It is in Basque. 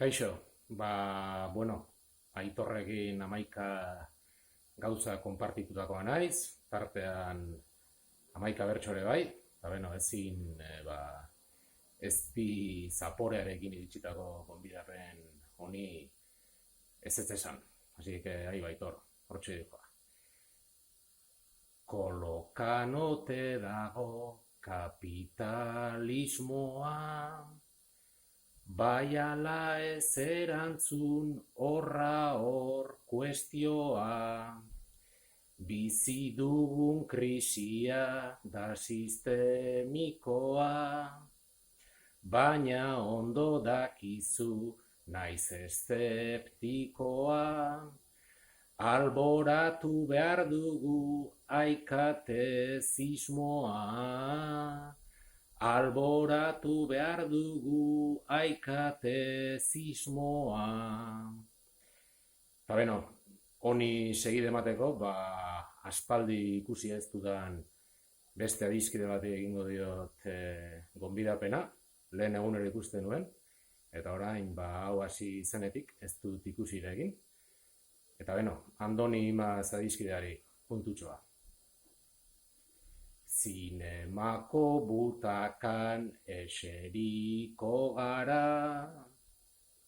Kaixo, bueno, Aitorrekin 11 gauza konpartitutakoa naiz, tartean 11 bertsore bai, eta ezin, ezti zaporearekin iritsitako gonbidapen honi ez esan. Así que, ahí va, Aitor, hortxe dikoa. Kolokanote dago kapitalismoa, bai ala ez erantzun horra hor kuestioa, bizi dugun krisia da sistemikoa, baina ondo dakizu naiz eszeptikoa, alboratu behar dugu aikatezismoa. Alboratu behar dugu aikatezismoa. Eta honi segide emateko, aspaldi ikusi ez dudan beste adiskide bat egingo diot gonbidapena, lehen egunero ikusten nuen, eta orain hau hasi zenetik ez dut ikusi ere egin. Eta Andoni Imaz adiskideari puntutxoa. Zinemako butakan eseriko gara,